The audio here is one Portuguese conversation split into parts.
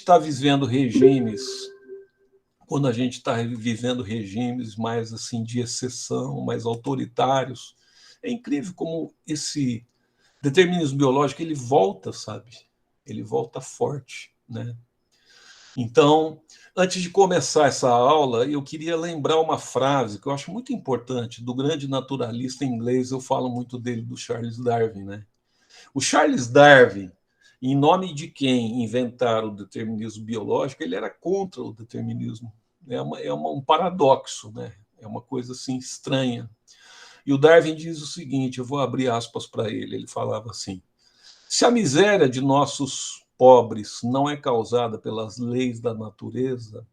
está vivendo regimes, quando a gente está vivendo regimes mais assim de exceção, mais autoritários, é incrível como esse determinismo biológico ele volta, sabe? Ele volta forte, né? Então, antes de começar essa aula, eu queria lembrar uma frase que eu acho muito importante do grande naturalista inglês, eu falo muito dele, do Charles Darwin, né? O Charles Darwin, em nome de quem inventaram o determinismo biológico, ele era contra o determinismo. Um paradoxo, né? É uma coisa assim estranha. E o Darwin diz o seguinte, eu vou abrir aspas para ele falava assim: se a miséria de nossos pobres não é causada pelas leis da natureza,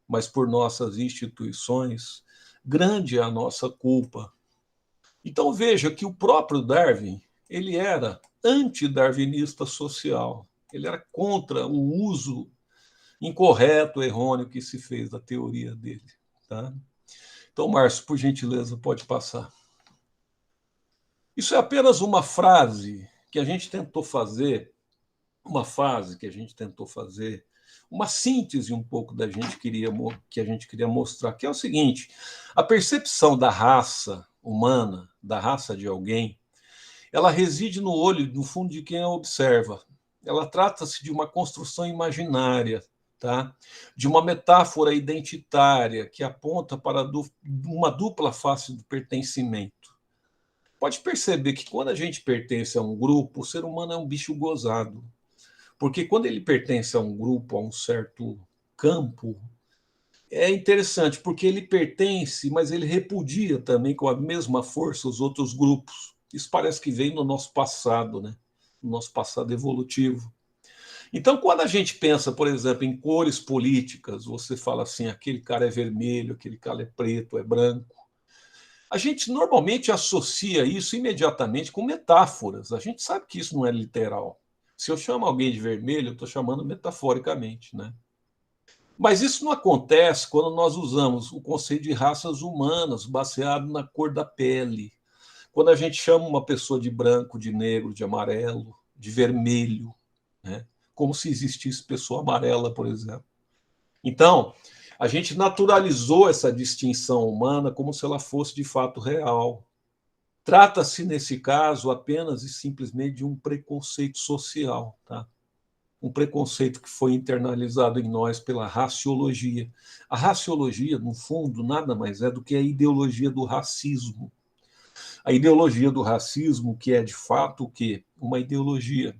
mas por nossas instituições, grande é a nossa culpa. Então veja que o próprio Darwin, ele era antidarwinista social. Ele era contra o uso incorreto, errôneo que se fez da teoria dele. Tá? Então, Márcio, por gentileza, pode passar. Isso é apenas uma frase que a gente tentou fazer, uma síntese um pouco que a gente queria mostrar, que é o seguinte: a percepção da raça humana, da raça de alguém, ela reside no olho, no fundo de quem a observa. Ela trata-se de uma construção imaginária, tá? De uma metáfora identitária que aponta para uma dupla face do pertencimento. Pode perceber que quando a gente pertence a um grupo, o ser humano é um bicho gozado. Porque quando ele pertence a um grupo, a um certo campo, é interessante, porque ele pertence, mas ele repudia também com a mesma força os outros grupos. Isso parece que vem no nosso passado, né? No nosso passado evolutivo. Então, quando a gente pensa, por exemplo, em cores políticas, você fala assim, aquele cara é vermelho, aquele cara é preto, é branco. A gente normalmente associa isso imediatamente com metáforas. A gente sabe que isso não é literal. Se eu chamo alguém de vermelho, eu estou chamando metaforicamente, né? Mas isso não acontece quando nós usamos o conceito de raças humanas baseado na cor da pele. Quando a gente chama uma pessoa de branco, de negro, de amarelo, de vermelho, né? Como se existisse pessoa amarela, por exemplo. Então, a gente naturalizou essa distinção humana como se ela fosse de fato real. Trata-se, nesse caso, apenas e simplesmente de um preconceito social, tá? Um preconceito que foi internalizado em nós pela raciologia. A raciologia, no fundo, nada mais é do que a ideologia do racismo. A ideologia do racismo, que é de fato o quê? Uma ideologia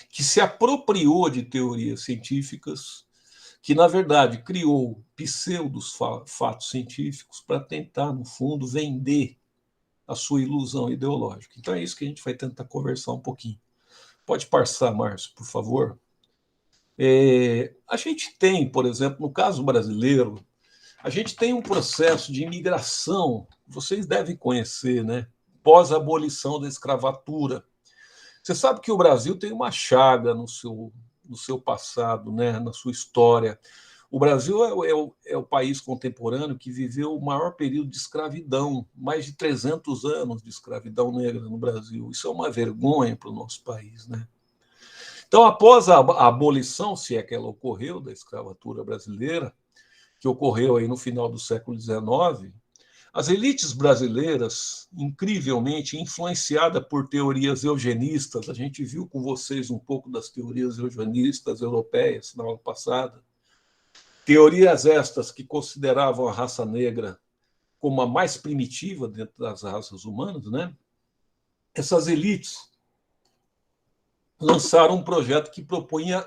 que se apropriou de teorias científicas, que na verdade criou pseudos fatos científicos para tentar, no fundo, vender a sua ilusão ideológica. Então é isso que a gente vai tentar conversar um pouquinho. Pode passar, Márcio, por favor. A gente tem, por exemplo, no caso brasileiro, a gente tem um processo de imigração, vocês devem conhecer, né? Pós-abolição da escravatura. Você sabe que o Brasil tem uma chaga no seu passado, né? Na sua história. O Brasil é o país contemporâneo que viveu o maior período de escravidão, mais de 300 anos de escravidão negra no Brasil. Isso é uma vergonha para o nosso país, né? Então, após a abolição, se é que ela ocorreu, da escravatura brasileira, que ocorreu aí no final do século XIX, as elites brasileiras, incrivelmente influenciadas por teorias eugenistas, a gente viu com vocês um pouco das teorias eugenistas europeias na aula passada, teorias estas que consideravam a raça negra como a mais primitiva dentro das raças humanas, né? Essas elites lançaram um projeto que propunha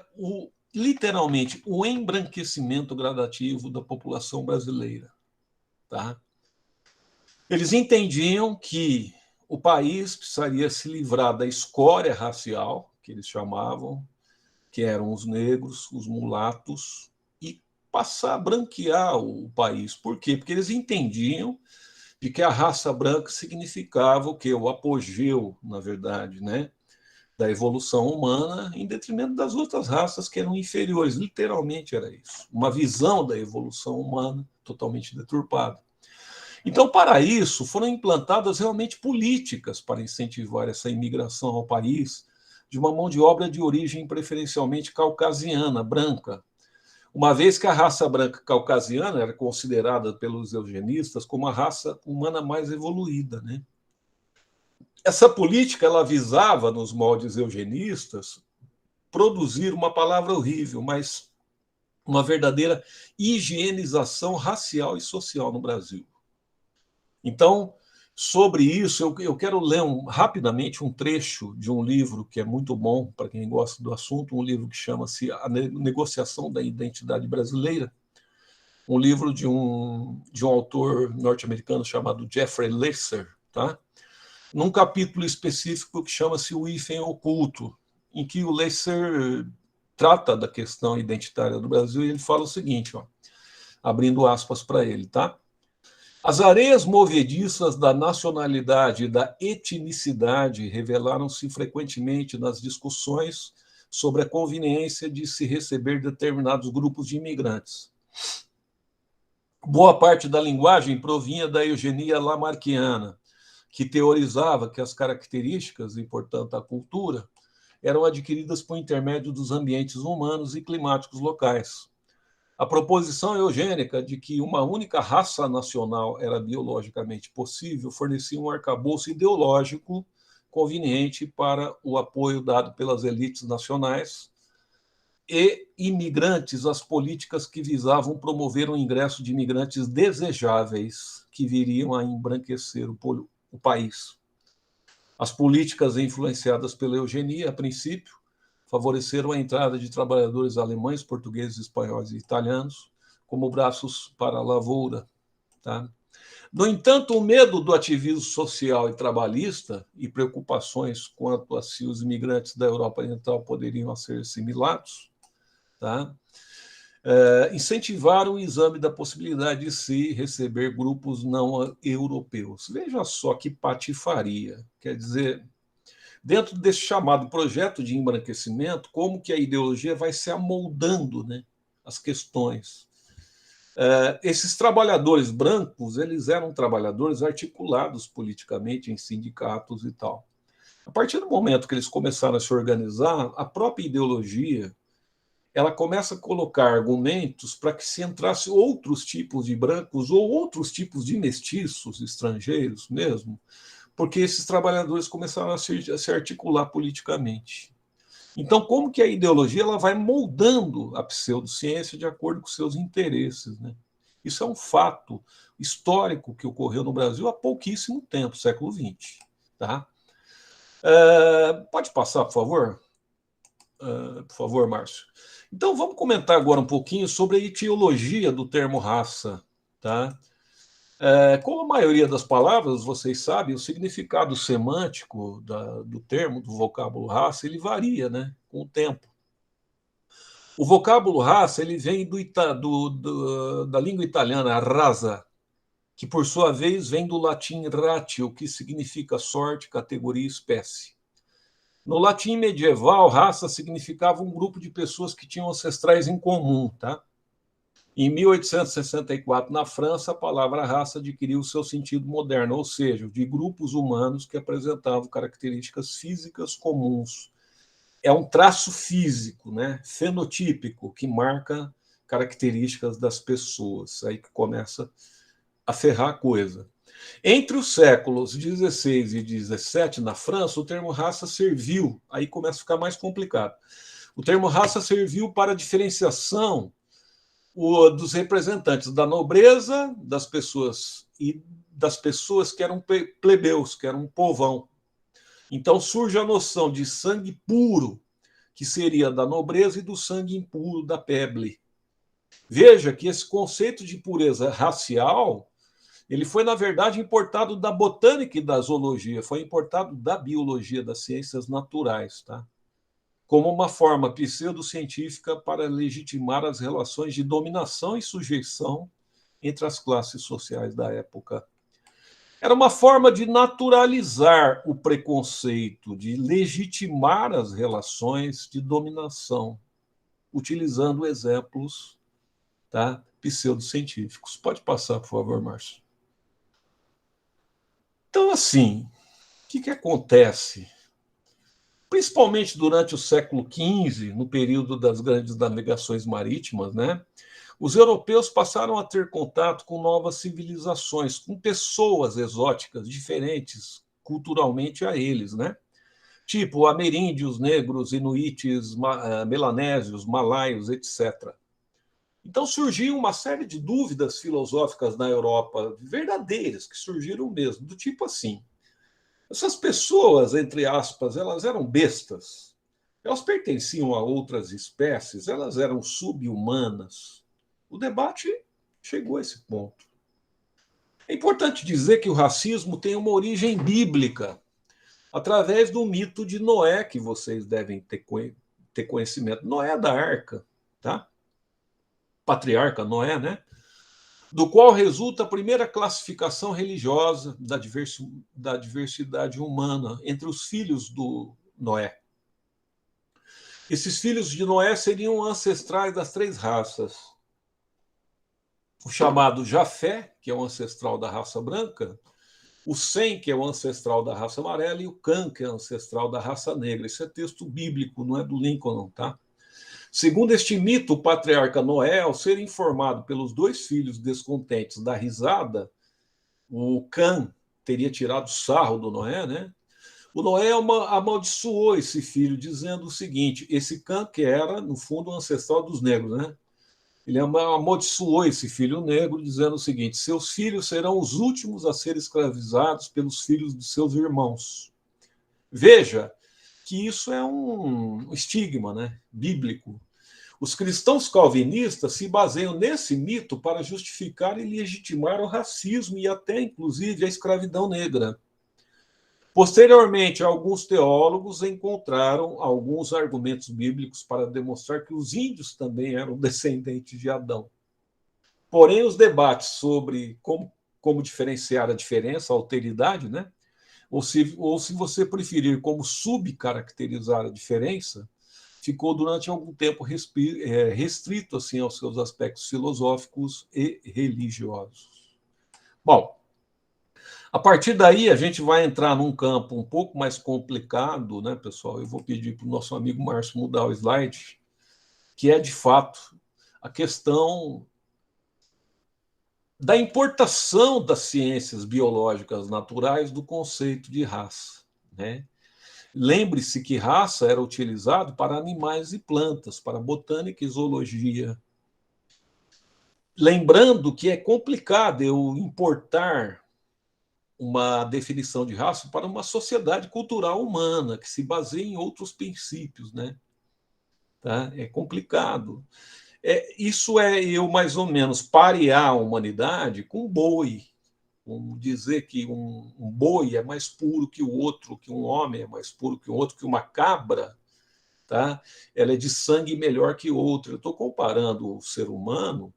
literalmente o embranquecimento gradativo da população brasileira. Tá? Eles entendiam que o país precisaria se livrar da escória racial, que eles chamavam, que eram os negros, os mulatos, e passar a branquear o país. Por quê? Porque eles entendiam de que a raça branca significava o quê? O apogeu, na verdade, né? Da evolução humana em detrimento das outras raças que eram inferiores. Literalmente era isso. Uma visão da evolução humana totalmente deturpada. Então, para isso, foram implantadas realmente políticas para incentivar essa imigração ao país, de uma mão de obra de origem preferencialmente caucasiana, branca, uma vez que a raça branca caucasiana era considerada pelos eugenistas como a raça humana mais evoluída, né? Essa política ela visava, nos moldes eugenistas, produzir uma palavra horrível, mas uma verdadeira higienização racial e social no Brasil. Então, sobre isso, eu quero ler rapidamente um trecho de um livro que é muito bom para quem gosta do assunto, um livro que chama-se A Negociação da Identidade Brasileira, um livro de um autor norte-americano chamado Jeffrey Lesser, tá? Num capítulo específico que chama-se O Hífen Oculto, em que o Lesser trata da questão identitária do Brasil, e ele fala o seguinte, ó, abrindo aspas para ele, tá? As areias movediças da nacionalidade e da etnicidade revelaram-se frequentemente nas discussões sobre a conveniência de se receber determinados grupos de imigrantes. Boa parte da linguagem provinha da eugenia lamarckiana, que teorizava que as características e, portanto, a cultura eram adquiridas por intermédio dos ambientes humanos e climáticos locais. A proposição eugênica de que uma única raça nacional era biologicamente possível fornecia um arcabouço ideológico conveniente para o apoio dado pelas elites nacionais e imigrantes às políticas que visavam promover o ingresso de imigrantes desejáveis que viriam a embranquecer o país. As políticas influenciadas pela eugenia, a princípio, favoreceram a entrada de trabalhadores alemães, portugueses, espanhóis e italianos como braços para a lavoura. Tá? No entanto, o medo do ativismo social e trabalhista e preocupações quanto a se os imigrantes da Europa Oriental poderiam ser assimilados, tá? Incentivaram o exame da possibilidade de se receber grupos não europeus. Veja só que patifaria. Quer dizer, dentro desse chamado projeto de embranquecimento, como que a ideologia vai se amoldando, né, as questões. Esses trabalhadores brancos, eles eram trabalhadores articulados politicamente em sindicatos e tal. A partir do momento que eles começaram a se organizar, a própria ideologia ela começa a colocar argumentos para que se entrasse outros tipos de brancos ou outros tipos de mestiços estrangeiros mesmo, porque esses trabalhadores começaram a se articular politicamente. Então, como que a ideologia ela vai moldando a pseudociência de acordo com seus interesses, né? Isso é um fato histórico que ocorreu no Brasil há pouquíssimo tempo, século XX. Tá? Pode passar, por favor? Por favor, Márcio. Então, vamos comentar agora um pouquinho sobre a etiologia do termo raça. Tá? Como a maioria das palavras, vocês sabem, o significado semântico do termo, do vocábulo raça, ele varia, né, com o tempo. O vocábulo raça ele vem da língua italiana rasa, que por sua vez vem do latim ratio, que significa sorte, categoria e espécie. No latim medieval, raça significava um grupo de pessoas que tinham ancestrais em comum, tá? Em 1864, na França, a palavra raça adquiriu seu sentido moderno, ou seja, de grupos humanos que apresentavam características físicas comuns. É um traço físico, né, fenotípico, que marca características das pessoas. Aí que começa a ferrar a coisa. Entre os séculos XVI e XVII, na França, o termo raça serviu, aí começa a ficar mais complicado. O termo raça serviu para a diferenciação dos representantes da nobreza, das pessoas e das pessoas que eram plebeus, que eram um povão. Então surge a noção de sangue puro, que seria da nobreza, e do sangue impuro da plebe. Veja que esse conceito de pureza racial ele foi, na verdade, importado da botânica e da zoologia, foi importado da biologia, das ciências naturais, tá? Como uma forma pseudocientífica para legitimar as relações de dominação e sujeição entre as classes sociais da época. Era uma forma de naturalizar o preconceito, de legitimar as relações de dominação, utilizando exemplos, tá, pseudocientíficos. Pode passar, por favor, Márcio. Então, assim, o que acontece? principalmente durante o século XV, no período das grandes navegações marítimas, né? Os europeus passaram a ter contato com novas civilizações, com pessoas exóticas, diferentes culturalmente a eles, né? Tipo ameríndios, negros, inuites, melanésios, malaios, etc. Então surgiu uma série de dúvidas filosóficas na Europa, verdadeiras, que surgiram mesmo, do tipo assim: essas pessoas, entre aspas, elas eram bestas, elas pertenciam a outras espécies, elas eram sub-humanas. O debate chegou a esse ponto. É importante dizer que o racismo tem uma origem bíblica, através do mito de Noé, que vocês devem ter conhecimento. Noé da Arca, tá? Patriarca Noé, né? Do qual resulta a primeira classificação religiosa da diversidade humana entre os filhos do Noé. Esses filhos de Noé seriam ancestrais das três raças. O chamado Jafé, que é o ancestral da raça branca, o Sem, que é o ancestral da raça amarela, e o Cã, que é o ancestral da raça negra. Isso é texto bíblico, não é do Lincoln, não, tá? Segundo este mito, o patriarca Noé, ao ser informado pelos dois filhos descontentes da risada, o Cã teria tirado sarro do Noé, né? O Noé amaldiçoou esse filho, dizendo o seguinte: esse Cã, que era, no fundo, o ancestral dos negros, né? Ele amaldiçoou esse filho negro, dizendo o seguinte: seus filhos serão os últimos a ser escravizados pelos filhos de seus irmãos. Veja que isso é um estigma, né, bíblico. Os cristãos calvinistas se baseiam nesse mito para justificar e legitimar o racismo e até, inclusive, a escravidão negra. Posteriormente, alguns teólogos encontraram alguns argumentos bíblicos para demonstrar que os índios também eram descendentes de Adão. Porém, os debates sobre como diferenciar a diferença, a alteridade, né? Ou se você preferir como subcaracterizar a diferença, ficou durante algum tempo restrito assim aos seus aspectos filosóficos e religiosos. Bom, a partir daí a gente vai entrar num campo um pouco mais complicado, né, pessoal? Eu vou pedir para o nosso amigo Márcio mudar o slide, que é de fato a questão da importação das ciências biológicas naturais do conceito de raça, né? Lembre-se que raça era utilizado para animais e plantas, para botânica e zoologia. Lembrando que é complicado eu importar uma definição de raça para uma sociedade cultural humana, que se baseia em outros princípios, né? Tá? É complicado. Isso é eu, mais ou menos, parear a humanidade com boi. Dizer que um boi é mais puro que o outro, que um homem é mais puro que o outro, que uma cabra, tá? Ela é de sangue melhor que outra. Eu estou comparando o ser humano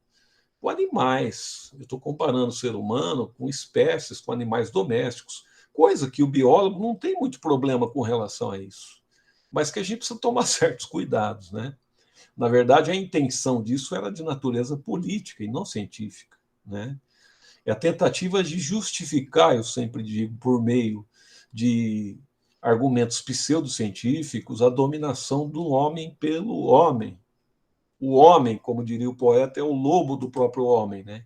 com animais. Eu estou comparando o ser humano com espécies, com animais domésticos, coisa que o biólogo não tem muito problema com relação a isso, mas que a gente precisa tomar certos cuidados, né? Na verdade, a intenção disso era de natureza política e não científica, né? É a tentativa de justificar, eu sempre digo, por meio de argumentos pseudocientíficos, a dominação do homem pelo homem. O homem, como diria o poeta, é o lobo do próprio homem, né?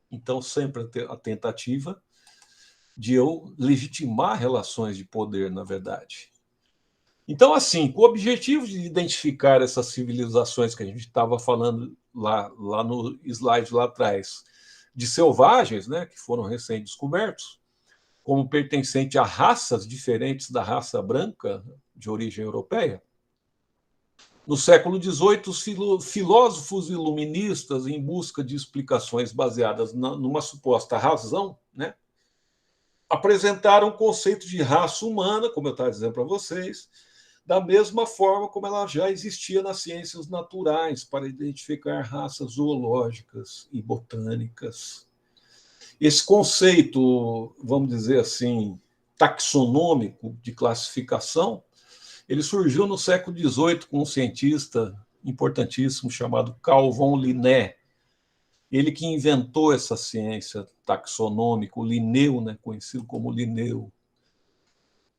Então, sempre a tentativa de eu legitimar relações de poder, na verdade. Então, assim, com o objetivo de identificar essas civilizações que a gente estava falando lá no slide lá atrás, de selvagens, né, que foram recém-descobertos, como pertencente a raças diferentes da raça branca de origem europeia. No século XVIII, os filósofos iluministas, em busca de explicações baseadas numa suposta razão, né, apresentaram o conceito de raça humana, como eu estava dizendo para vocês, da mesma forma como ela já existia nas ciências naturais, para identificar raças zoológicas e botânicas. Esse conceito, vamos dizer assim, taxonômico de classificação, ele surgiu no século XVIII com um cientista importantíssimo chamado Carl von Linné. Ele que inventou essa ciência taxonômica, o Linneu, né, conhecido como Linneu.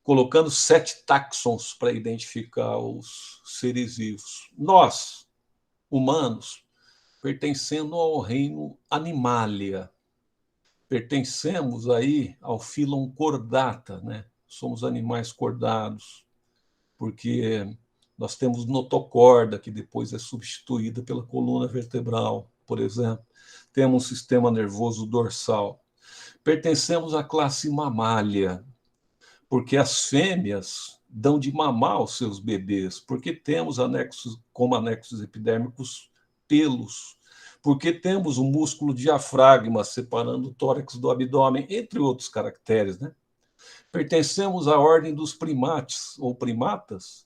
colocando 7 táxons para identificar os seres vivos. Nós, humanos, pertencendo ao reino Animalia, pertencemos aí ao fílon Chordata, né? Somos animais cordados, porque nós temos notocorda, que depois é substituída pela coluna vertebral, por exemplo. Temos um sistema nervoso dorsal. Pertencemos à classe mamália, porque as fêmeas dão de mamar aos seus bebês, porque temos anexos, como anexos epidérmicos, pelos, porque temos o músculo diafragma separando o tórax do abdômen, entre outros caracteres, né? Pertencemos à ordem dos primates ou primatas,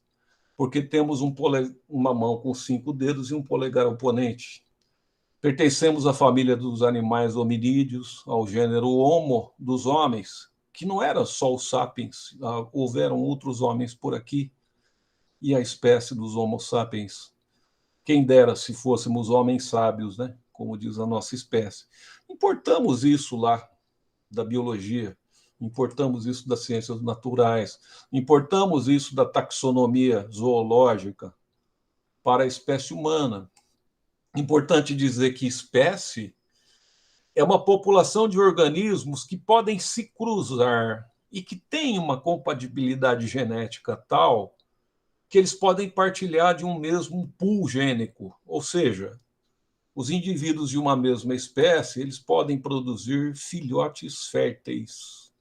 porque temos uma mão com 5 dedos e um polegar oponente. Pertencemos à família dos animais hominídeos, ao gênero Homo dos homens, que não era só os sapiens, houveram outros homens por aqui, e a espécie dos Homo sapiens. Quem dera se fôssemos homens sábios, né? Como diz a nossa espécie. Importamos isso lá da biologia, importamos isso das ciências naturais, importamos isso da taxonomia zoológica para a espécie humana. Importante dizer que espécie é uma população de organismos que podem se cruzar e que têm uma compatibilidade genética tal que eles podem partilhar de um mesmo pool gênico, ou seja, os indivíduos de uma mesma espécie, eles podem produzir filhotes férteis.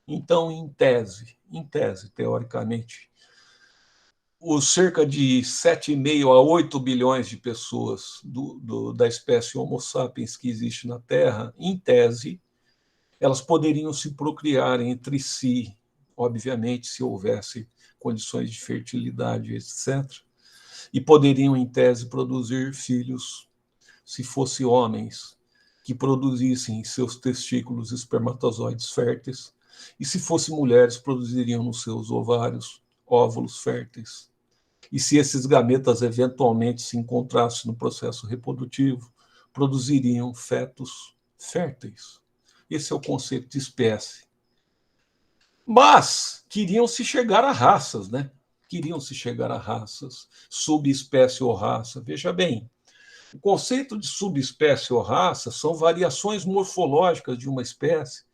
Então, em tese, teoricamente, os cerca de 7,5 a 8 bilhões de pessoas da espécie Homo sapiens que existe na Terra, em tese, elas poderiam se procriar entre si, obviamente, se houvesse condições de fertilidade, etc. E poderiam, em tese, produzir filhos, se fossem homens, que produzissem em seus testículos espermatozoides férteis, e se fossem mulheres, produziriam nos seus ovários óvulos férteis. E se esses gametas eventualmente se encontrassem no processo reprodutivo, produziriam fetos férteis. Esse é o conceito de espécie. Mas queriam se chegar a raças, né? Queriam se chegar a raças, subespécie ou raça. Veja bem, o conceito de subespécie ou raça são variações morfológicas de uma espécie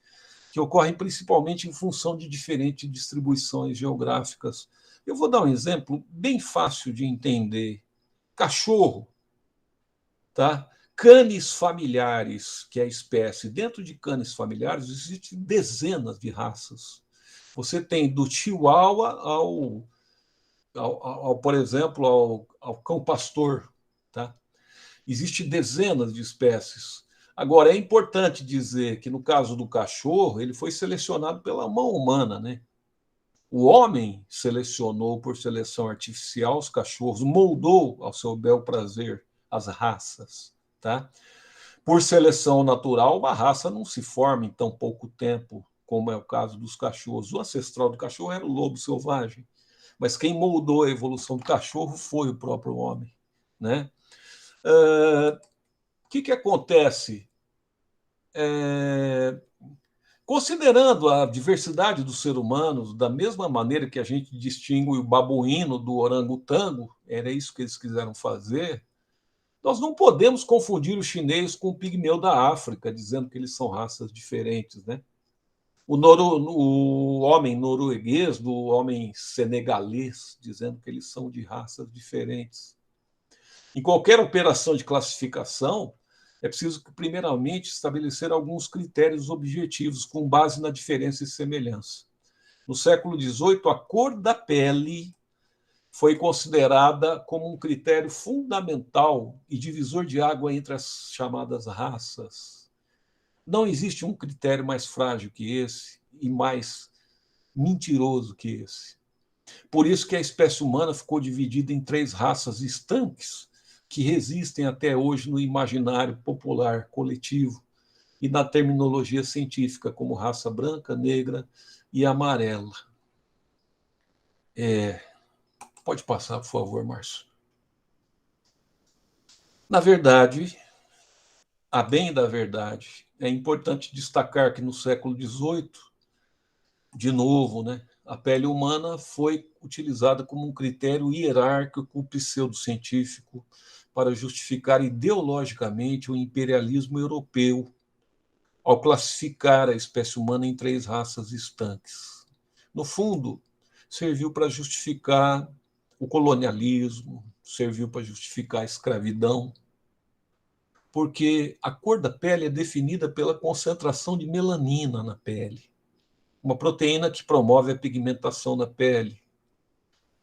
que ocorrem principalmente em função de diferentes distribuições geográficas. Eu vou dar um exemplo bem fácil de entender. Cachorro, tá? Canes familiares, que é a espécie. Dentro de canes familiares existem dezenas de raças. Você tem do Chihuahua por exemplo, ao cão pastor, tá? Existem dezenas de espécies. Agora, é importante dizer que, no caso do cachorro, ele foi selecionado pela mão humana, né? O homem selecionou por seleção artificial os cachorros, moldou ao seu bel prazer as raças, tá? Por seleção natural, uma raça não se forma em tão pouco tempo, como é o caso dos cachorros. O ancestral do cachorro era o lobo selvagem, mas quem moldou a evolução do cachorro foi o próprio homem, né? O que acontece? Considerando a diversidade do ser humano, da mesma maneira que a gente distingue o babuíno do orangotango, era isso que eles quiseram fazer, nós não podemos confundir o chinês com o pigmeu da África, dizendo que eles são raças diferentes, né? O homem norueguês do homem senegalês, dizendo que eles são de raças diferentes. Em qualquer operação de classificação, é preciso, primeiramente, estabelecer alguns critérios objetivos com base na diferença e semelhança. No século XVIII, a cor da pele foi considerada como um critério fundamental e divisor de água entre as chamadas raças. Não existe um critério mais frágil que esse e mais mentiroso que esse. Por isso que a espécie humana ficou dividida em 3 raças estanques que resistem até hoje no imaginário popular coletivo e na terminologia científica, como raça branca, negra e amarela. Pode passar, por favor, Márcio. Na verdade, a bem da verdade, é importante destacar que no século XVIII, de novo, né, a pele humana foi utilizada como um critério hierárquico pseudocientífico para justificar ideologicamente o imperialismo europeu, ao classificar a espécie humana em 3 raças estanques. No fundo, serviu para justificar o colonialismo, serviu para justificar a escravidão, porque a cor da pele é definida pela concentração de melanina na pele, uma proteína que promove a pigmentação da pele.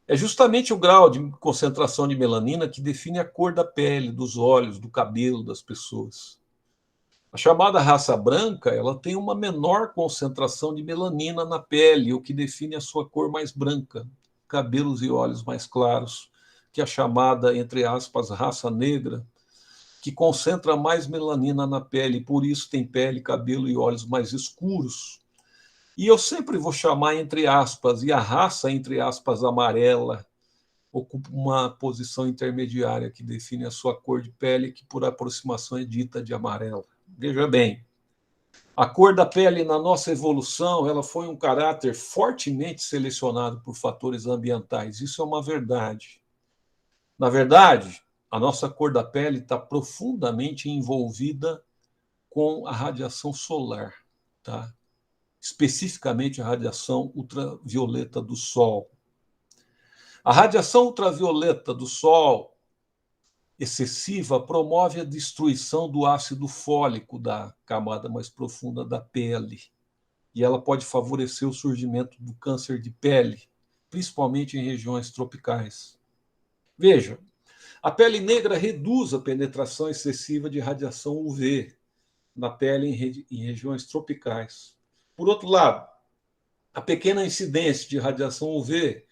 É justamente o grau de concentração de melanina que define a cor da pele, dos olhos, do cabelo das pessoas. A chamada raça branca, ela tem uma menor concentração de melanina na pele, o que define a sua cor mais branca, cabelos e olhos mais claros, que é a chamada, entre aspas, raça negra, que concentra mais melanina na pele, por isso tem pele, cabelo e olhos mais escuros. E eu sempre vou chamar entre aspas, e a raça, entre aspas, amarela, ocupa uma posição intermediária que define a sua cor de pele, que por aproximação é dita de amarela. Veja bem, a cor da pele na nossa evolução, ela foi um caráter fortemente selecionado por fatores ambientais. Isso é uma verdade. Na verdade, a nossa cor da pele está profundamente envolvida com a radiação solar, tá? Especificamente a radiação ultravioleta do Sol. A radiação ultravioleta do Sol excessiva promove a destruição do ácido fólico da camada mais profunda da pele. E ela pode favorecer o surgimento do câncer de pele, principalmente em regiões tropicais. Veja, a pele negra reduz a penetração excessiva de radiação UV na pele em regiões tropicais. Por outro lado, a pequena incidência de radiação UV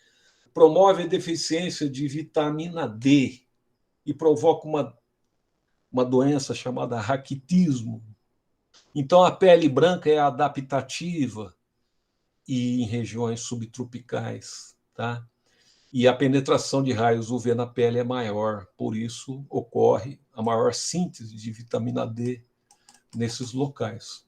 promove a deficiência de vitamina D e provoca uma doença chamada raquitismo. Então, a pele branca é adaptativa e em regiões subtropicais, tá? E a penetração de raios UV na pele é maior, por isso ocorre a maior síntese de vitamina D nesses locais.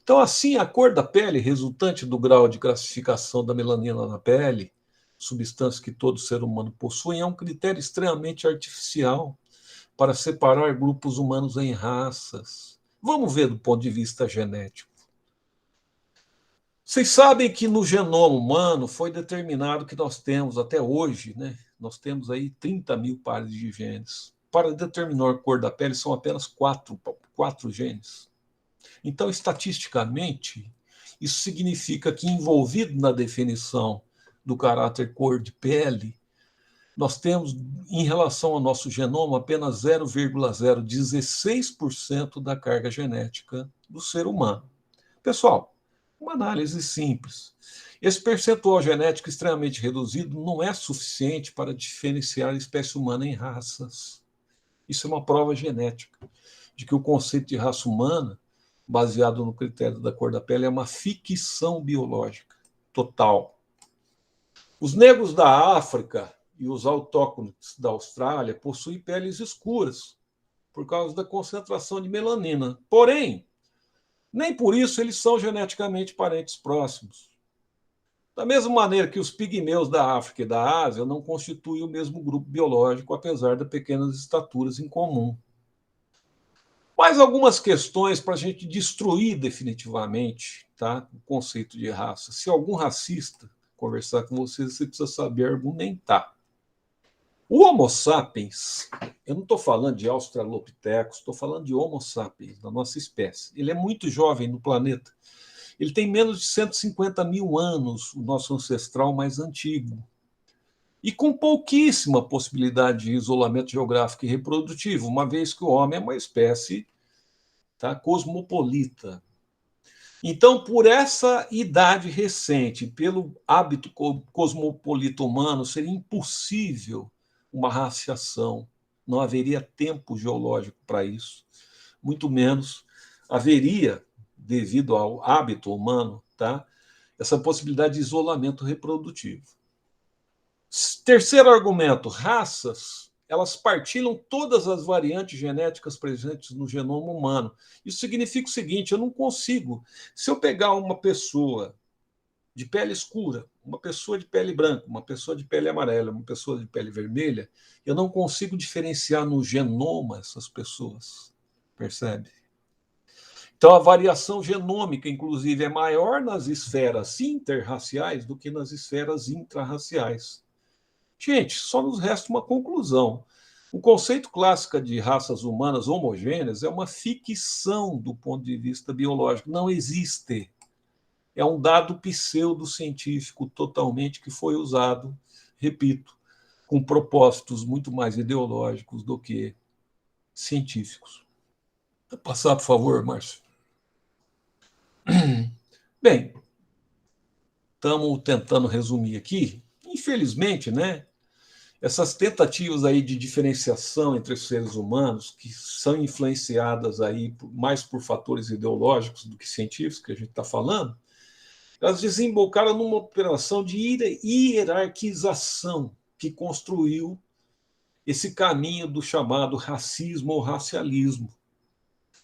Então, assim, a cor da pele resultante do grau de classificação da melanina na pele, substância que todo ser humano possui, é um critério extremamente artificial para separar grupos humanos em raças. Vamos ver do ponto de vista genético. Vocês sabem que no genoma humano foi determinado que nós temos, até hoje, né, nós temos aí 30 mil pares de genes. Para determinar a cor da pele são apenas quatro genes. Então, estatisticamente, isso significa que, envolvido na definição do caráter cor de pele, nós temos, em relação ao nosso genoma, apenas 0,016% da carga genética do ser humano. Pessoal, uma análise simples. Esse percentual genético extremamente reduzido não é suficiente para diferenciar a espécie humana em raças. Isso é uma prova genética de que o conceito de raça humana, baseado no critério da cor da pele, é uma ficção biológica total. Os negros da África e os autóctones da Austrália possuem peles escuras por causa da concentração de melanina. Porém, nem por isso eles são geneticamente parentes próximos. Da mesma maneira que os pigmeus da África e da Ásia não constituem o mesmo grupo biológico, apesar de pequenas estaturas em comum. Mais algumas questões para a gente destruir definitivamente, tá, o conceito de raça. Se algum racista conversar com você precisa saber argumentar. O Homo sapiens, eu não estou falando de Australopithecus, estou falando de Homo sapiens, da nossa espécie. Ele é muito jovem no planeta. Ele tem menos de 150 mil anos, o nosso ancestral mais antigo. E com pouquíssima possibilidade de isolamento geográfico e reprodutivo, uma vez que o homem é uma espécie, tá, cosmopolita. Então, por essa idade recente, pelo hábito cosmopolita humano, seria impossível uma raciação. Não haveria tempo geológico para isso. Muito menos haveria, devido ao hábito humano, tá, essa possibilidade de isolamento reprodutivo. Terceiro argumento, raças, elas partilham todas as variantes genéticas presentes no genoma humano. Isso significa o seguinte, eu não consigo, se eu pegar uma pessoa de pele escura, uma pessoa de pele branca, uma pessoa de pele amarela, uma pessoa de pele vermelha, eu não consigo diferenciar no genoma essas pessoas, percebe? Então, a variação genômica, inclusive, é maior nas esferas interraciais do que nas esferas intrarraciais. Gente, só nos resta uma conclusão. O conceito clássico de raças humanas homogêneas é uma ficção do ponto de vista biológico. Não existe. É um dado pseudocientífico totalmente que foi usado, repito, com propósitos muito mais ideológicos do que científicos. Vou passar, por favor, Márcio. Bem, estamos tentando resumir aqui. Infelizmente, né, essas tentativas aí de diferenciação entre os seres humanos, que são influenciadas aí mais por fatores ideológicos do que científicos, que a gente está falando, elas desembocaram numa operação de hierarquização que construiu esse caminho do chamado racismo ou racialismo.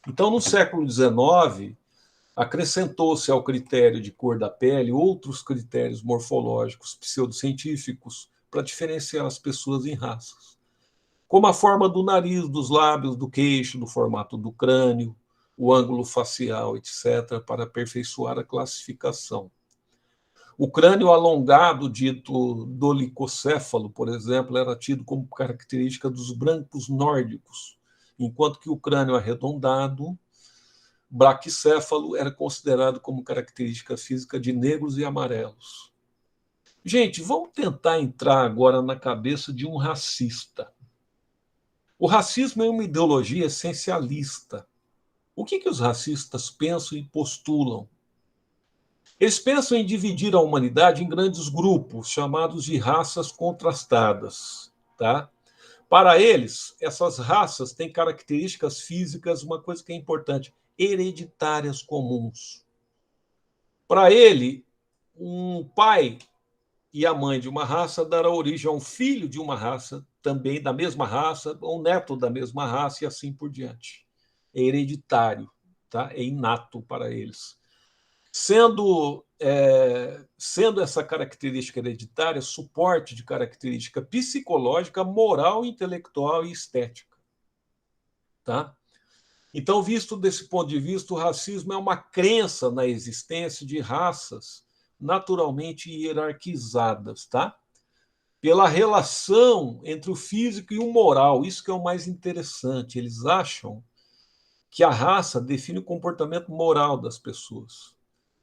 Então, no século XIX, acrescentou-se ao critério de cor da pele outros critérios morfológicos pseudocientíficos para diferenciar as pessoas em raças, como a forma do nariz, dos lábios, do queixo, do formato do crânio, o ângulo facial, etc., para aperfeiçoar a classificação. O crânio alongado, dito dolicocéfalo, por exemplo, era tido como característica dos brancos nórdicos, enquanto que o crânio arredondado, braquicéfalo, era considerado como característica física de negros e amarelos. Gente, vamos tentar entrar agora na cabeça de um racista. O racismo é uma ideologia essencialista. O que os racistas pensam e postulam? Eles pensam em dividir a humanidade em grandes grupos, chamados de raças contrastadas. Tá? Para eles, essas raças têm características físicas, uma coisa que é importante, hereditárias comuns. Para ele, um pai e a mãe de uma raça dará origem a um filho de uma raça, também da mesma raça, ou um neto da mesma raça, e assim por diante. É hereditário, tá? É inato para eles. Sendo essa característica hereditária suporte de característica psicológica, moral, intelectual e estética. Tá? Então, visto desse ponto de vista, o racismo é uma crença na existência de raças naturalmente hierarquizadas, tá? Pela relação entre o físico e o moral. Isso que é o mais interessante. Eles acham que a raça define o comportamento moral das pessoas.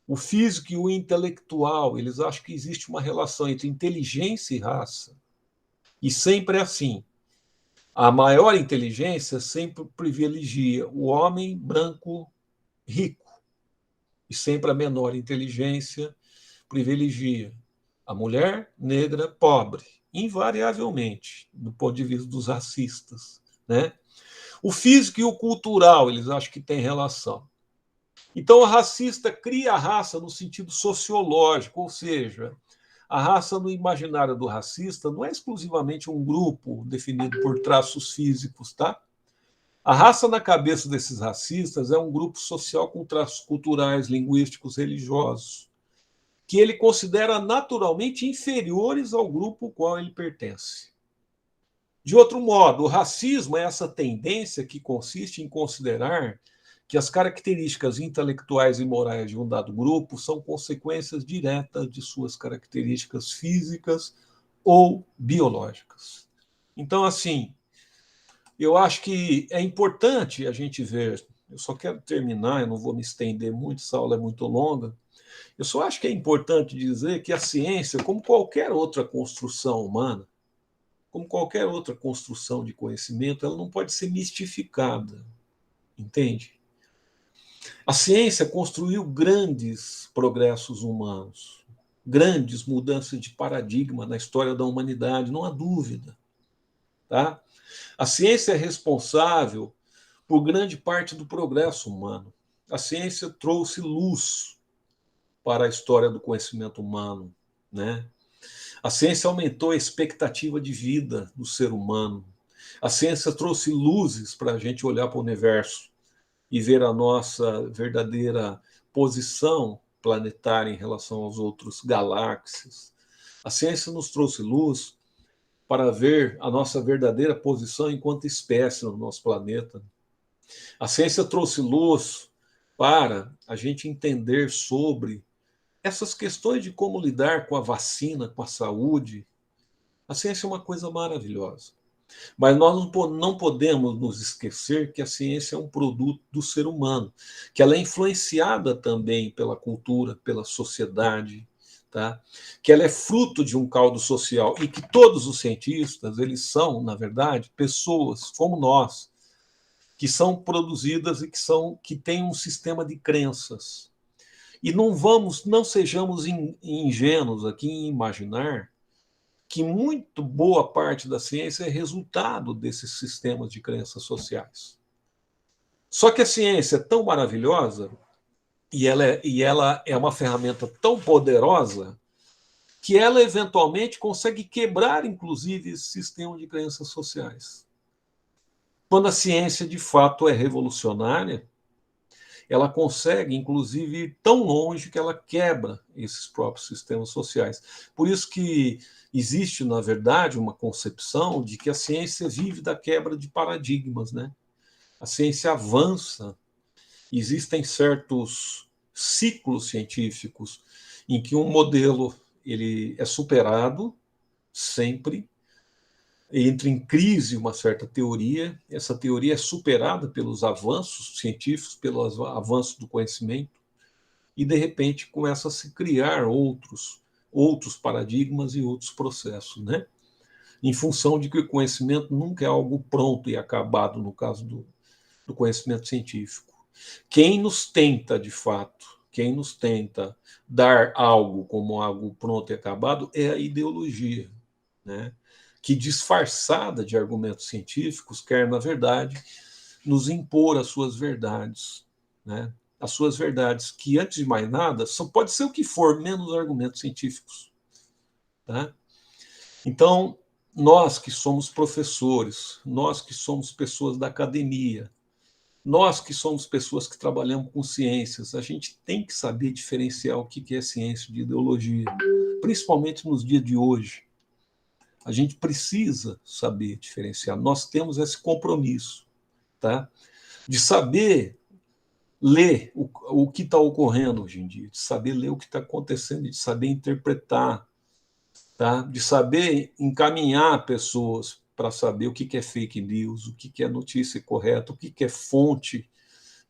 O físico e o intelectual, eles acham que existe uma relação entre inteligência e raça. E sempre é assim. A maior inteligência sempre privilegia o homem branco rico. E sempre a menor inteligência privilegia a mulher negra pobre, invariavelmente, do ponto de vista dos racistas. Né? O físico e o cultural, eles acham que tem relação. Então, o racista cria a raça no sentido sociológico, ou seja, a raça no imaginário do racista não é exclusivamente um grupo definido por traços físicos, tá? A raça na cabeça desses racistas é um grupo social com traços culturais, linguísticos, religiosos, que ele considera naturalmente inferiores ao grupo ao qual ele pertence. De outro modo, o racismo é essa tendência que consiste em considerar que as características intelectuais e morais de um dado grupo são consequências diretas de suas características físicas ou biológicas. Então, assim, eu acho que é importante a gente ver. Eu só quero terminar, eu não vou me estender muito, essa aula é muito longa. Eu só acho que é importante dizer que a ciência, como qualquer outra construção humana, como qualquer outra construção de conhecimento, ela não pode ser mistificada, entende? A ciência construiu grandes progressos humanos, grandes mudanças de paradigma na história da humanidade, não há dúvida. Tá? A ciência é responsável por grande parte do progresso humano. A ciência trouxe luz para a história do conhecimento humano. Né? A ciência aumentou a expectativa de vida do ser humano. A ciência trouxe luzes para a gente olhar para o universo e ver a nossa verdadeira posição planetária em relação aos outros galáxias. A ciência nos trouxe luz para ver a nossa verdadeira posição enquanto espécie no nosso planeta. A ciência trouxe luz para a gente entender sobre essas questões de como lidar com a vacina, com a saúde. A ciência é uma coisa maravilhosa. Mas nós não podemos nos esquecer que a ciência é um produto do ser humano, que ela é influenciada também pela cultura, pela sociedade, tá? Que ela é fruto de um caldo social e que todos os cientistas, eles são, na verdade, pessoas como nós, que são produzidas e que têm um sistema de crenças. E não sejamos ingênuos aqui em imaginar que muito boa parte da ciência é resultado desses sistemas de crenças sociais. Só que a ciência é tão maravilhosa e ela é uma ferramenta tão poderosa que ela eventualmente consegue quebrar, inclusive, esse sistema de crenças sociais. Quando a ciência, de fato, é revolucionária, ela consegue, inclusive, ir tão longe que ela quebra esses próprios sistemas sociais. Por isso que existe, na verdade, uma concepção de que a ciência vive da quebra de paradigmas, né? A ciência avança. Existem certos ciclos científicos em que um modelo ele é superado sempre, entra em crise uma certa teoria, essa teoria é superada pelos avanços científicos, pelos avanços do conhecimento, e de repente começa a se criar outros paradigmas e outros processos, né? Em função de que o conhecimento nunca é algo pronto e acabado, no caso do conhecimento científico. Quem nos tenta, de fato, quem nos tenta dar algo como algo pronto e acabado é a ideologia, né? Que, disfarçada de argumentos científicos, quer, na verdade, nos impor as suas verdades, né? As suas verdades, que, antes de mais nada, pode ser o que for, menos argumentos científicos. Tá? Então, nós que somos professores, nós que somos pessoas da academia, nós que somos pessoas que trabalhamos com ciências, a gente tem que saber diferenciar o que é ciência de ideologia, principalmente nos dias de hoje. A gente precisa saber diferenciar. Nós temos esse compromisso, tá? De saber ler o que está ocorrendo hoje em dia, de saber ler o que está acontecendo, de saber interpretar, tá? De saber encaminhar pessoas para saber o que é fake news, o que é notícia correta, o que é fonte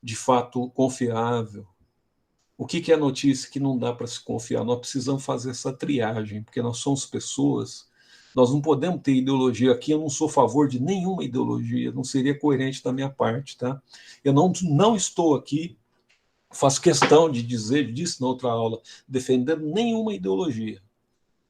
de fato confiável, o que é notícia que não dá para se confiar. Nós precisamos fazer essa triagem, porque nós somos pessoas, nós não podemos ter ideologia aqui. Eu não sou a favor de nenhuma ideologia, não seria coerente da minha parte, tá? Eu não estou aqui, faço questão de dizer, disse na outra aula, defendendo nenhuma ideologia.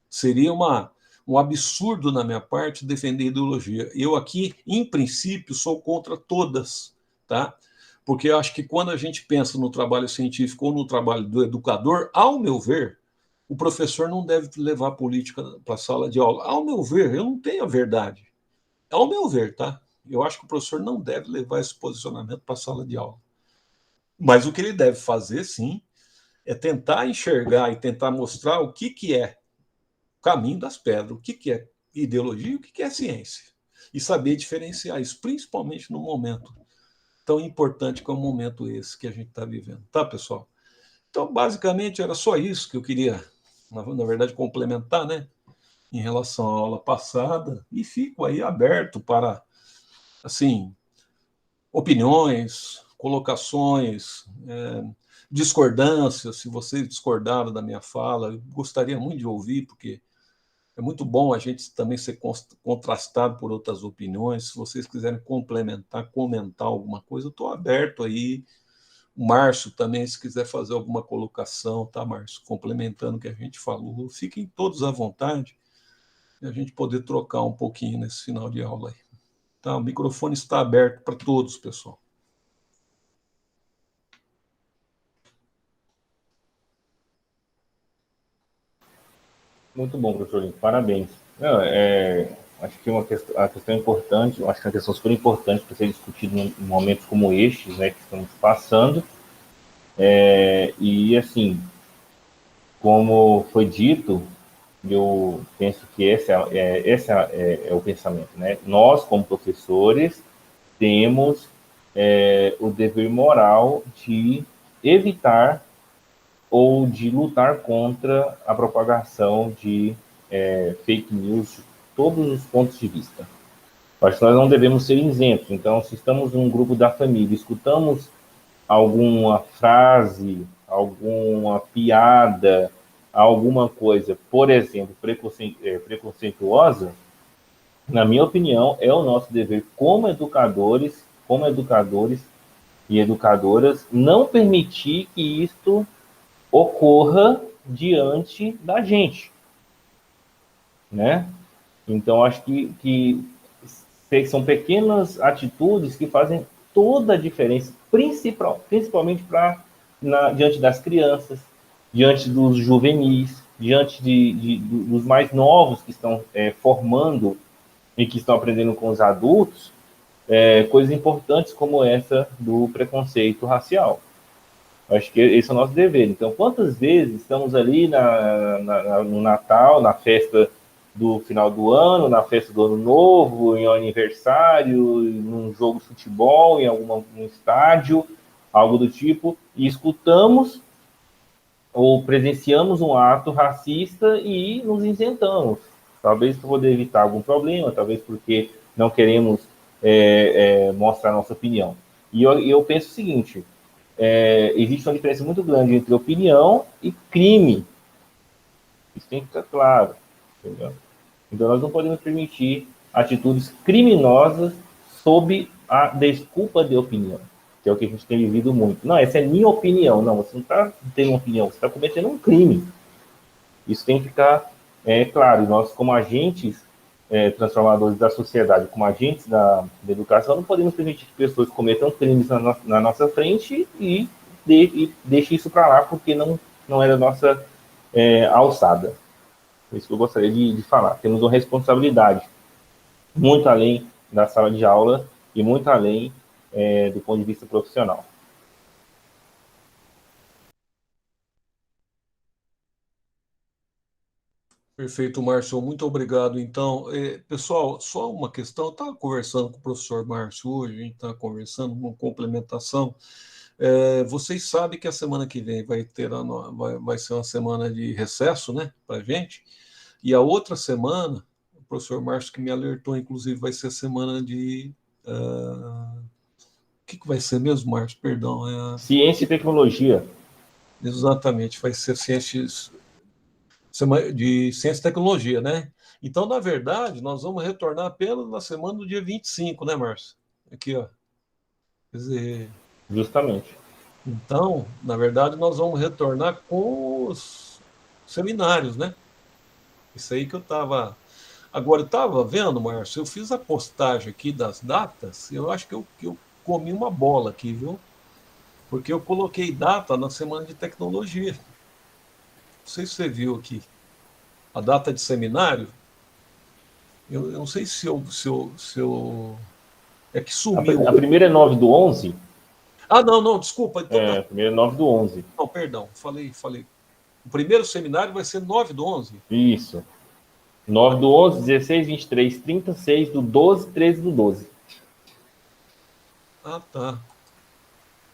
Seria um absurdo na minha parte defender ideologia. Eu aqui, em princípio, sou contra todas, tá? Porque eu acho que quando a gente pensa no trabalho científico ou no trabalho do educador, ao meu ver, o professor não deve levar a política para a sala de aula. Ao meu ver, eu não tenho a verdade. Ao meu ver, tá? Eu acho que o professor não deve levar esse posicionamento para a sala de aula. Mas o que ele deve fazer, sim, é tentar enxergar e tentar mostrar o que é o caminho das pedras, o que é ideologia e o que é ciência. E saber diferenciar isso, principalmente no momento tão importante que é o momento esse que a gente está vivendo. Tá, pessoal? Então, basicamente, era só isso que eu queria, na verdade, complementar, né? Em relação à aula passada. E fico aí aberto para, assim, opiniões, colocações, discordâncias. Se vocês discordaram da minha fala, eu gostaria muito de ouvir, porque é muito bom a gente também ser contrastado por outras opiniões. Se vocês quiserem complementar, comentar alguma coisa, eu estou aberto aí. O Márcio também, se quiser fazer alguma colocação, tá, Márcio? Complementando o que a gente falou, fiquem todos à vontade e a gente poder trocar um pouquinho nesse final de aula aí. Tá? O microfone está aberto para todos, pessoal. Muito bom, professor Lino, parabéns. Não, acho que a questão importante, acho que é uma questão super importante para ser discutida em momentos como estes, né, que estamos passando. E, assim, como foi dito, eu penso que esse é o pensamento, né? Nós, como professores, temos o dever moral de evitar ou de lutar contra a propagação de fake news de todos os pontos de vista. Acho que nós não devemos ser isentos. Então, se estamos num grupo da família, escutamos alguma frase, alguma piada, alguma coisa, por exemplo, preconceituosa, na minha opinião, é o nosso dever como educadores e educadoras, não permitir que isto ocorra diante da gente, né? Então, acho que são pequenas atitudes que fazem toda a diferença, principalmente diante das crianças, diante dos juvenis, diante dos mais novos que estão formando e que estão aprendendo com os adultos, coisas importantes como essa do preconceito racial. Acho que esse é o nosso dever. Então, quantas vezes estamos ali no Natal, na festa do final do ano, na festa do Ano Novo, em um aniversário, num jogo de futebol, em um estádio, algo do tipo, e escutamos ou presenciamos um ato racista e nos isentamos. Talvez para poder evitar algum problema, talvez porque não queremos mostrar nossa opinião. E eu penso o seguinte, existe uma diferença muito grande entre opinião e crime. Isso tem que ficar claro. Entendeu? Então, nós não podemos permitir atitudes criminosas sob a desculpa de opinião, que é o que a gente tem vivido muito. Não, essa é minha opinião. Não, você não está tendo uma opinião, você está cometendo um crime. Isso tem que ficar claro. E nós, como agentes transformadores da sociedade, como agentes da educação, não podemos permitir que pessoas cometam crimes na nossa frente e deixe isso para lá, porque não é da nossa alçada. É isso que eu gostaria de falar. Temos uma responsabilidade muito além da sala de aula e muito além do ponto de vista profissional. Perfeito, Márcio. Muito obrigado. Então, pessoal, só uma questão. Eu estava conversando com o professor Márcio hoje, a gente está conversando, uma complementação. Vocês sabem que a semana que vem vai ser uma semana de recesso, né, para a gente. E a outra semana, o professor Márcio que me alertou, inclusive, vai ser a semana de. O que vai ser mesmo, Márcio? Perdão. Ciência e tecnologia. Exatamente, vai ser de ciência e tecnologia, né? Então, na verdade, nós vamos retornar apenas na semana do dia 25, né, Márcio? Aqui, ó. Quer dizer, Justamente. então, na verdade, nós vamos retornar com os seminários, né? Isso aí que eu estava. Agora, eu estava vendo, Márcio, eu fiz a postagem aqui das datas, eu acho que eu comi uma bola aqui, viu? Porque eu coloquei data na semana de tecnologia. Não sei se você viu aqui. A data de seminário, eu não sei se eu. É que sumiu. A primeira é 9/11. Ah, não, não, desculpa. Então tá. A primeira é 9/11. Não, perdão, falei. O primeiro seminário vai ser 9/11. Isso. 9/11, 16, 23, 36 do 12, 13 do 12. Ah, tá.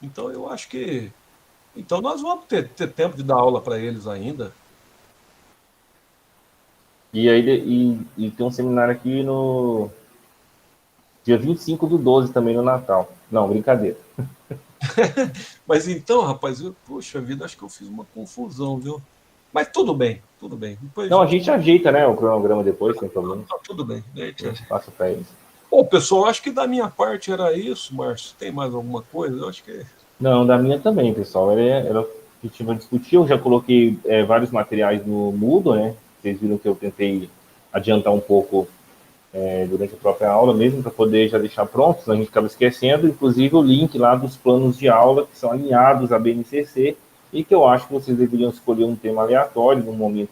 Então eu acho que. Então nós vamos ter tempo de dar aula para eles ainda. E aí tem um seminário aqui no dia 25 do 12 também no Natal. Não, brincadeira. Mas então, rapaz, puxa vida, acho que eu fiz uma confusão, viu? Mas tudo bem, tudo bem. Depois a Não, a gente. gente ajeita, né, o cronograma depois, sem problema. Tá tudo bem. A gente passa para eles. Bom, pessoal, acho que da minha parte era isso, Márcio. Tem mais alguma coisa? Eu acho que. Não, da minha também, pessoal. Era o que a gente vai discutir. Eu já coloquei vários materiais no Moodle, né? Vocês viram que eu tentei adiantar um pouco durante a própria aula mesmo, para poder já deixar prontos, a gente acaba esquecendo, inclusive o link lá dos planos de aula que são alinhados à BNCC e que eu acho que vocês deveriam escolher um tema aleatório no momento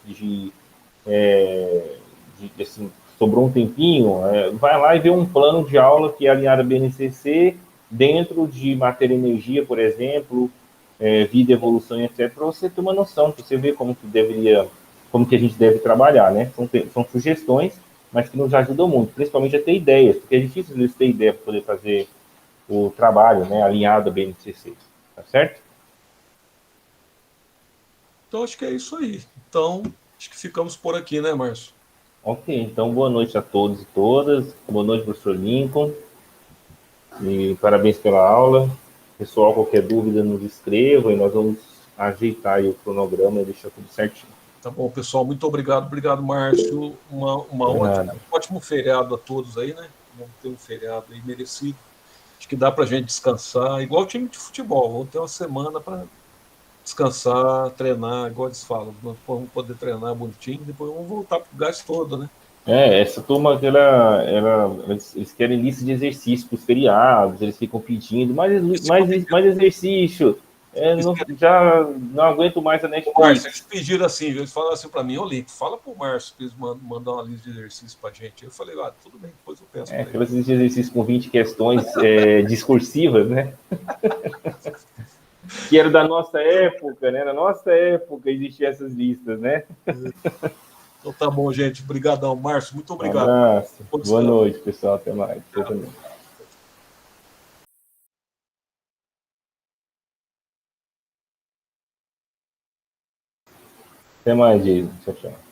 assim, sobrou um tempinho, vai lá e vê um plano de aula que é alinhado à BNCC dentro de matéria e energia, por exemplo, vida, evolução e etc, para você ter uma noção, para você ver como que a gente deve trabalhar, né? São sugestões, mas que nos ajudam muito, principalmente a ter ideias, porque é difícil às vezes ter ideia para poder fazer o trabalho, né, alinhado à BNCC, tá certo? Então, acho que é isso aí. Então, acho que ficamos por aqui, né, Márcio? Ok, então boa noite a todos e todas, boa noite, professor Lincoln, e parabéns pela aula. Pessoal, qualquer dúvida nos escreva e nós vamos ajeitar aí o cronograma e deixar tudo certinho. Tá bom, pessoal. Muito obrigado. Obrigado, Márcio. Por nada. Ótimo feriado a todos aí, né? Vamos ter um feriado aí merecido. Acho que dá para a gente descansar, igual o time de futebol. Vamos ter uma semana para descansar, treinar, igual eles falam. Vamos poder treinar bonitinho, depois vamos voltar para o gás todo, né? Essa turma, eles querem lista de exercícios para os feriados, eles ficam pedindo mais exercício. Já não aguento mais a Márcio, eles Netflix. pediram assim, viu? Eles falaram assim para mim, ô Link, fala pro Márcio que eles mandam uma lista de exercícios pra gente. Eu falei, tudo bem, depois eu peço para ele. Aquelas listas de exercícios com 20 questões discursivas, né? Que era da nossa época, né? Na nossa época existiam essas listas, né? Então tá bom, gente. Obrigadão, Márcio. Muito Um obrigado. abraço. Boa noite, pessoal. Até mais. Você também. Até mais, Diego. Tchau, tchau.